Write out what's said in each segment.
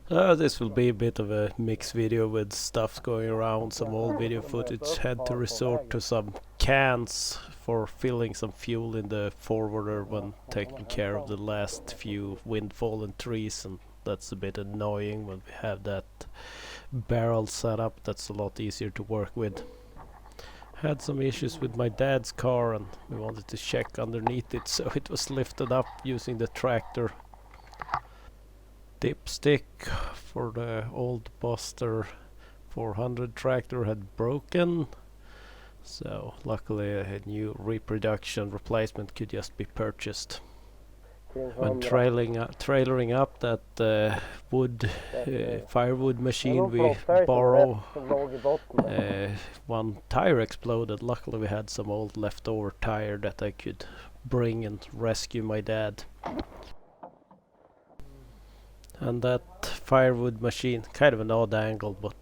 This will be a bit of a mixed video with stuff going around, some old video footage. Had to resort to some cans for filling some fuel in the forwarder when taking care of the last few wind-fallen trees, and that's a bit annoying when we have that barrel set up. That's a lot easier to work with. Had some issues with my dad's car and we wanted to check underneath it, so it was lifted up using the tractor. Dipstick for the old Buster 400 tractor had broken, so luckily a new reproduction replacement could just be purchased. When trailering up that firewood machine we borrow, one tire exploded. Luckily we had some old leftover tire that I could bring and rescue my dad. And that firewood machine, kind of an odd angle, but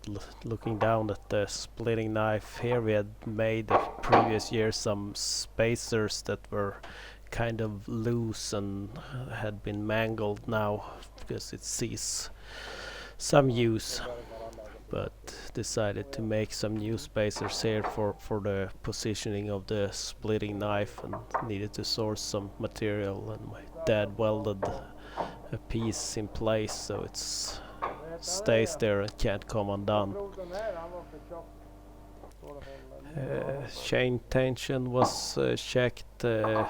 looking down at the splitting knife here, we had made the previous year some spacers that were kind of loose and had been mangled now because it sees some use, but decided to make some new spacers here for the positioning of the splitting knife, and needed to source some material, and my dad welded a piece in place so it stays there and can't come undone. Chain tension was checked. A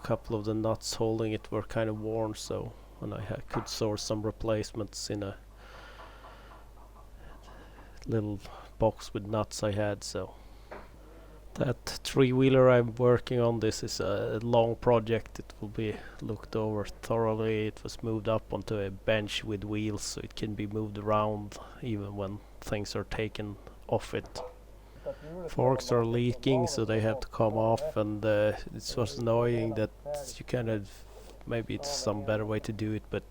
couple of the nuts holding it were kind of worn, so and I could source some replacements in a little box with nuts I had. So that three-wheeler I'm working on, this is a long project. It will be looked over thoroughly. It was moved up onto a bench with wheels so it can be moved around even when things are taken off it. Forks are leaking, so they have to come off, and it was annoying that you kind of, maybe it's some better way to do it, but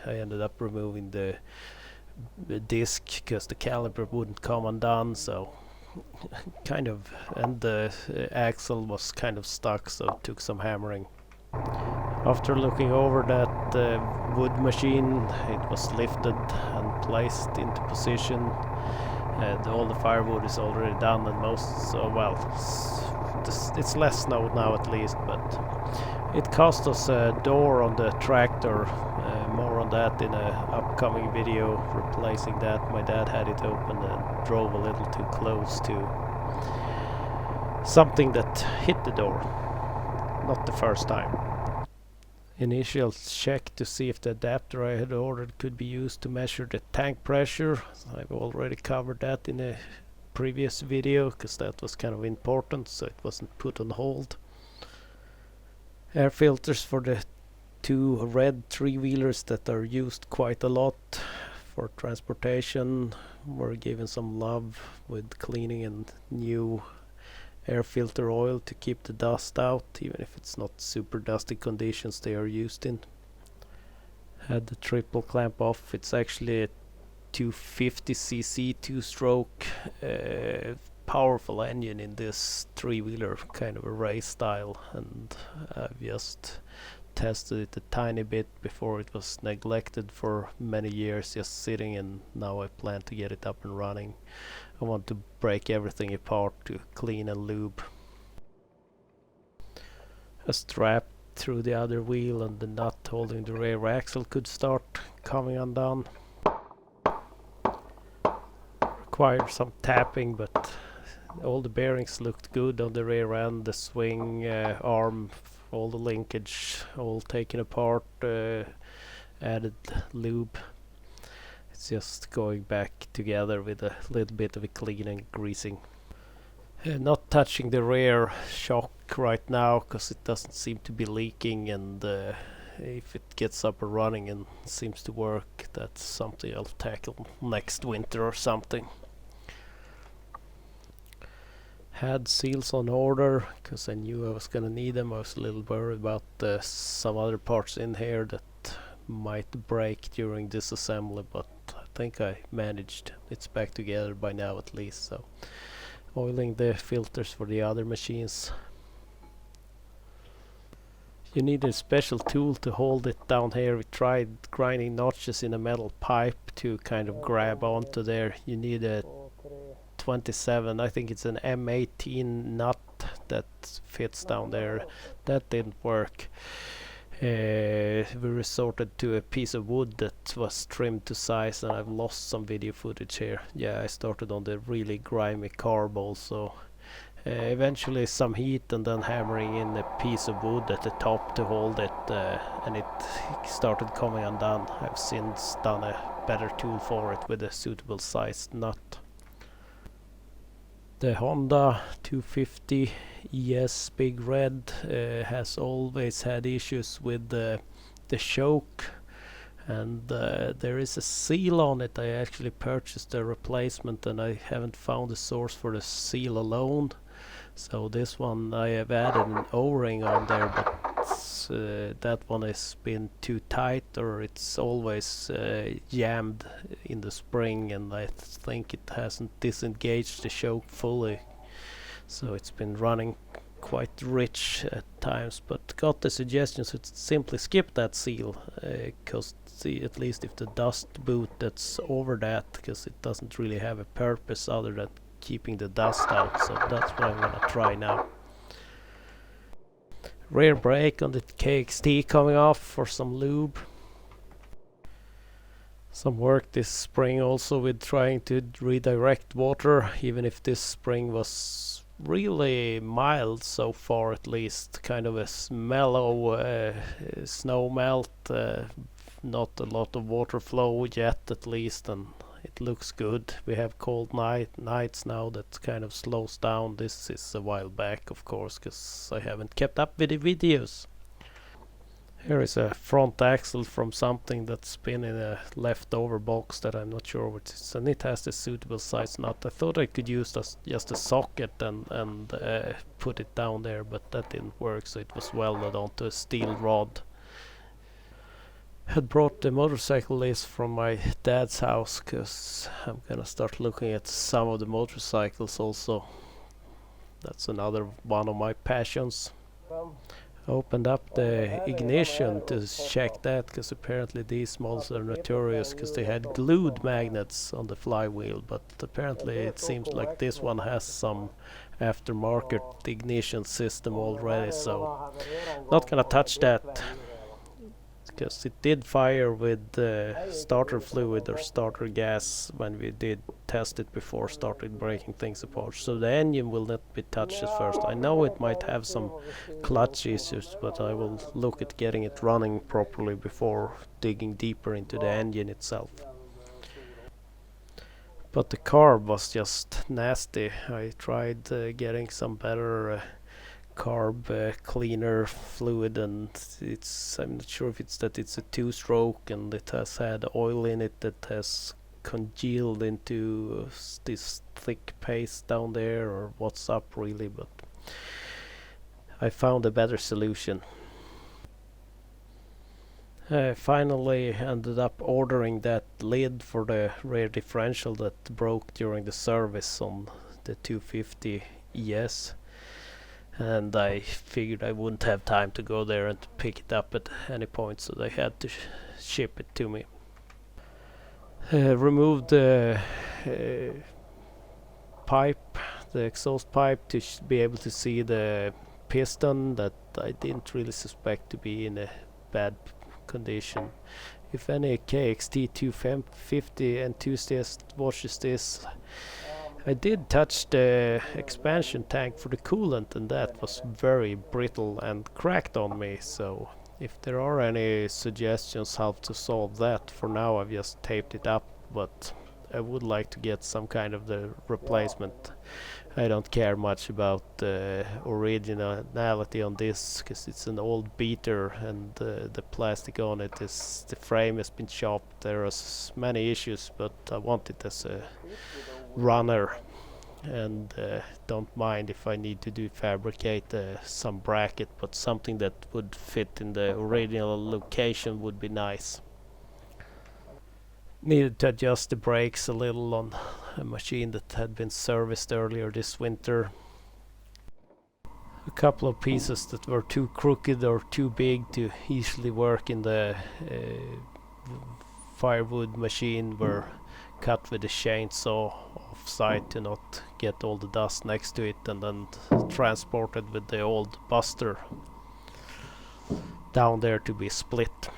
I ended up removing the disc because the caliper wouldn't come undone, so kind of, and the axle was kind of stuck, so it took some hammering. After looking over that wood machine, it was lifted and placed into position. All the firewood is already done, and most, so well, it's less snow now at least, but it cost us a door on the tractor. More on that in a upcoming video, replacing that. My dad had it open and drove a little too close to something that hit the door. Not the first time. Initial check to see if the adapter I had ordered could be used to measure the tank pressure. I've already covered that in a previous video because that was kind of important, so it wasn't put on hold. Air filters for the two red three-wheelers that are used quite a lot for transportation were given some love with cleaning and new air filter oil to keep the dust out, even if it's not super dusty conditions they are used in. Had the triple clamp off. It's actually a 250cc two-stroke powerful engine in this three-wheeler, kind of a race style, and I've just tested it a tiny bit before it was neglected for many years, just sitting, and now I plan to get it up and running. I want to break everything apart to clean and lube. A strap through the other wheel and the nut holding the rear axle could start coming undone. Required some tapping, but all the bearings looked good on the rear end, the swing arm, all the linkage all taken apart, added lube. It's just going back together with a little bit of a clean and greasing. Not touching the rear shock right now because it doesn't seem to be leaking, and if it gets up and running and seems to work, that's something I'll tackle next winter or something. Had seals on order because I knew I was gonna need them. I was a little worried about some other parts in here that might break during disassembly, but I think I managed. It's back together by now at least. So oiling the filters for the other machines. You need a special tool to hold it down here. We tried grinding notches in a metal pipe to kind of grab onto there. You need a 27, I think it's an M18 nut that fits down there. That didn't work. We resorted to a piece of wood that was trimmed to size, and I've lost some video footage here. Yeah, I started on the really grimy carb also. Eventually some heat and then hammering in a piece of wood at the top to hold it, and it started coming undone. I've since done a better tool for it with a suitable sized nut. The Honda 250 ES Big Red has always had issues with the choke, and there is a seal on it. I actually purchased a replacement and I haven't found a source for the seal alone. So this one I have added an O-ring on there, but that one has been too tight, or it's always jammed in the spring, and I think it hasn't disengaged the choke fully. So it's been running quite rich at times, but got the suggestion to simply skip that seal, because at least if the dust boot that's over that, because it doesn't really have a purpose other than keeping the dust out. So that's what I'm gonna try now. Rear brake on the KXT coming off for some lube. Some work this spring also with trying to redirect water, even if this spring was really mild so far, at least kind of a mellow snow melt, not a lot of water flow yet at least, and it looks good. We have cold nights now that kind of slows down. This is a while back, of course, because I haven't kept up with the videos. Here is a front axle from something that's been in a leftover box that I'm not sure what it is, and it has the suitable size nut. I thought I could use just a socket and put it down there, but that didn't work, so it was welded onto a steel rod. Had brought the motorcycle list from my dad's house, because I'm gonna start looking at some of the motorcycles also. That's another one of my passions. Opened up the ignition to check that, because apparently these models are notorious because they had glued magnets on the flywheel, but apparently it seems like this one has some aftermarket ignition system already, so not gonna touch that, because it did fire with starter fluid or starter gas when we did test it before started breaking things apart. So the engine will not be touched at first. I know it might have some clutch issues, but I will look at getting it running properly before digging deeper into the engine itself. But the carb was just nasty. I tried getting some better carb cleaner fluid, and I'm not sure if it's a two-stroke, and it has had oil in it that has congealed into this thick paste down there, or what's up really, but I found a better solution. I finally ended up ordering that lid for the rear differential that broke during the service on the 250 ES. And I figured I wouldn't have time to go there and pick it up at any point, so they had to ship it to me. Removed the pipe, the exhaust pipe, to be able to see the piston that I didn't really suspect to be in a bad condition. If any KXT250 enthusiast watches this, I did touch the expansion tank for the coolant, and that was very brittle and cracked on me, so if there are any suggestions how to solve that, for now I've just taped it up, but I would like to get some kind of the replacement. I don't care much about the originality on this, because it's an old beater, and the plastic on it is, the frame has been chopped. There are many issues, but I want it as a runner, and don't mind if I need to fabricate some bracket, but something that would fit in the original location would be nice. Needed to adjust the brakes a little on a machine that had been serviced earlier this winter. a couple of pieces that were too crooked or too big to easily work in the firewood machine were cut with a chainsaw off site to not get all the dust next to it, and then transported with the old buster down there to be split.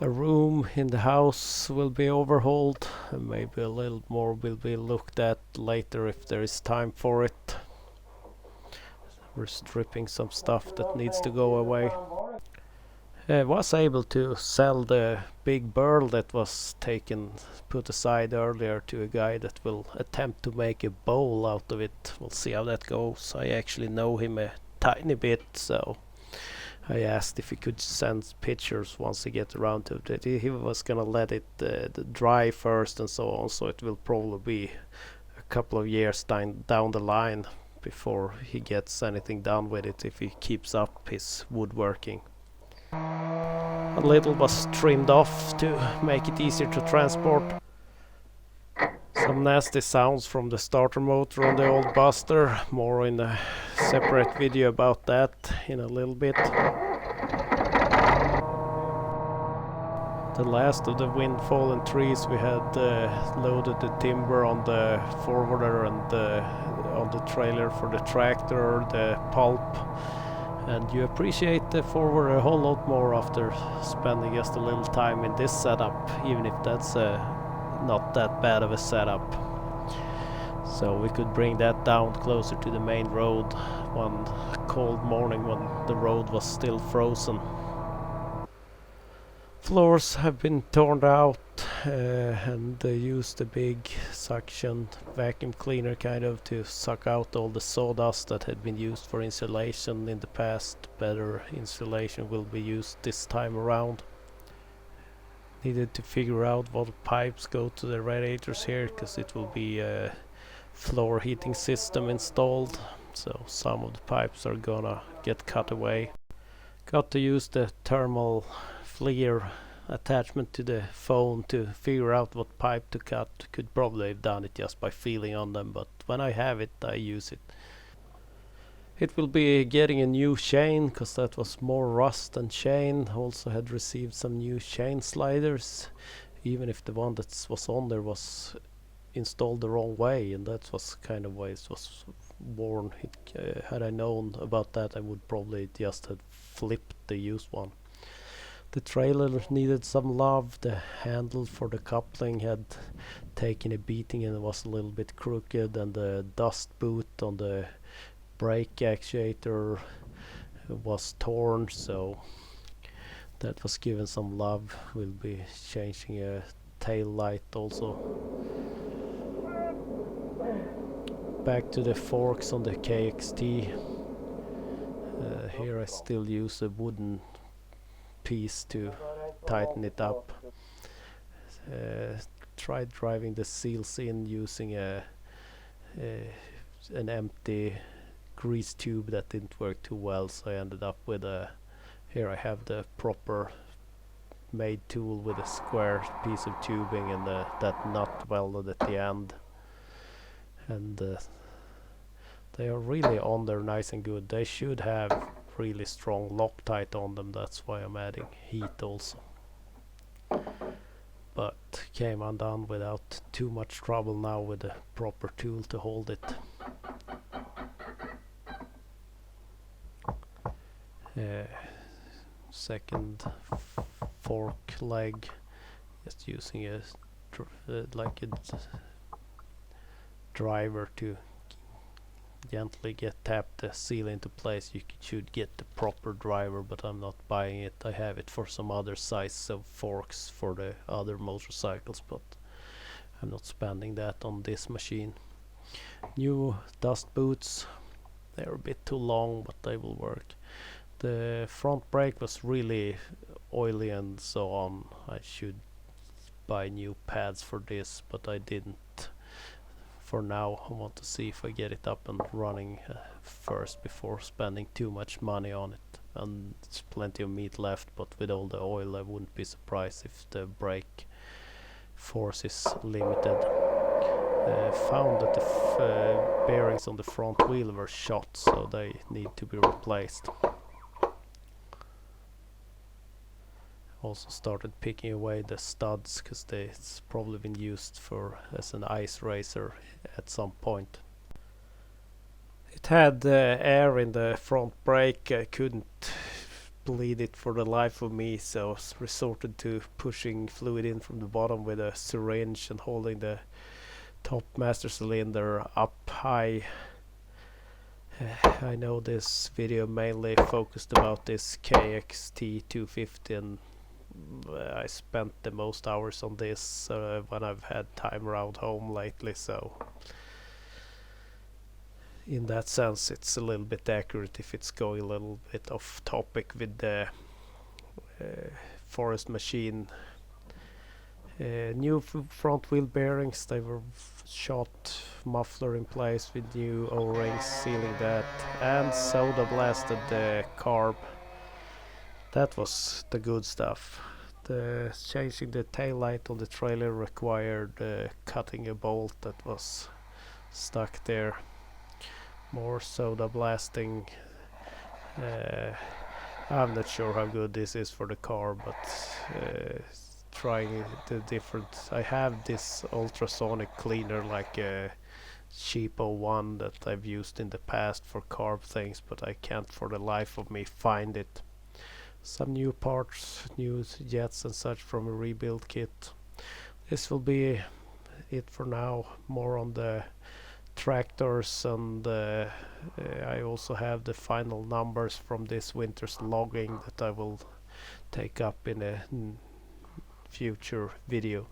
A room in the house will be overhauled, and maybe a little more will be looked at later if there is time for it. We're stripping some stuff that needs to go away. I was able to sell the big burl that was put aside earlier to a guy that will attempt to make a bowl out of it. We'll see how that goes. I actually know him a tiny bit, so I asked if he could send pictures once he gets around to it. He was gonna let it dry first and so on, so it will probably be a couple of years down the line before he gets anything done with it, if he keeps up his woodworking. A little was trimmed off to make it easier to transport. Some nasty sounds from the starter motor on the old Buster. More in a separate video about that in a little bit. The last of the wind-fallen trees, we had loaded the timber on the forwarder and on the trailer for the tractor, the pulp. And you appreciate the forwarder a whole lot more after spending just a little time in this setup, even if that's not that bad of a setup. So we could bring that down closer to the main road one cold morning when the road was still frozen. Floors have been torn out, and they used a big suction vacuum cleaner kind of to suck out all the sawdust that had been used for insulation in the past. Better insulation will be used this time around. Needed to figure out what pipes go to the radiators here, because it will be a floor heating system installed, so some of the pipes are gonna get cut away. Got to use the thermal FLIR attachment to the phone to figure out what pipe to cut. Could probably have done it just by feeling on them, but when I have it, I use it. It will be getting a new chain, because that was more rust than chain. Also had received some new chain sliders, even if the one that was on there was installed the wrong way, and that was kind of why it was worn. Had I known about that, I would probably just have flipped the used one. The trailer needed some love. The handle for the coupling had taken a beating and it was a little bit crooked, and the dust boot on the brake actuator was torn, so that was given some love. We'll be changing a tail light also. Back to the forks on the KXT. Here I still use a wooden piece to tighten it up. Tried driving the seals in using an empty grease tube that didn't work too well, so I ended up with here I have the proper made tool with a square piece of tubing and that nut welded at the end, and they are really on there nice and good. They should have really strong Loctite on them, that's why I'm adding heat also. But came undone without too much trouble now with the proper tool to hold it. Second fork leg, just using a like a driver to gently tap the seal into place. You should get the proper driver, but I'm not buying it. I have it for some other size of forks for the other motorcycles, but I'm not spending that on this machine. New dust boots, they're a bit too long, but they will work. The front brake was really oily and so on. I should buy new pads for this, but I didn't. For now, I want to see if I get it up and running first before spending too much money on it. And there's plenty of meat left, but with all the oil I wouldn't be surprised if the brake force is limited. found that the bearings on the front wheel were shot, so they need to be replaced. Also started picking away the studs because it's probably been used as an ice racer at some point. It had air in the front brake. I couldn't bleed it for the life of me, so I resorted to pushing fluid in from the bottom with a syringe and holding the top master cylinder up high. I know this video mainly focused about this KXT250, and I spent the most hours on this when I've had time around home lately, so in that sense it's a little bit accurate if it's going a little bit off topic with the forest machine. New front wheel bearings, they were shot, muffler in place with new O-rings sealing that, and soda blasted the carb. That was the good stuff. Changing the tail light on the trailer required cutting a bolt that was stuck there. More soda blasting. I'm not sure how good this is for the car, but trying the different. I have this ultrasonic cleaner, like a cheapo one that I've used in the past for carb things, but I can't for the life of me find it. Some new parts, new jets and such from a rebuild kit. This will be it for now. More on the tractors, and I also have the final numbers from this winter's logging that I will take up in a future video.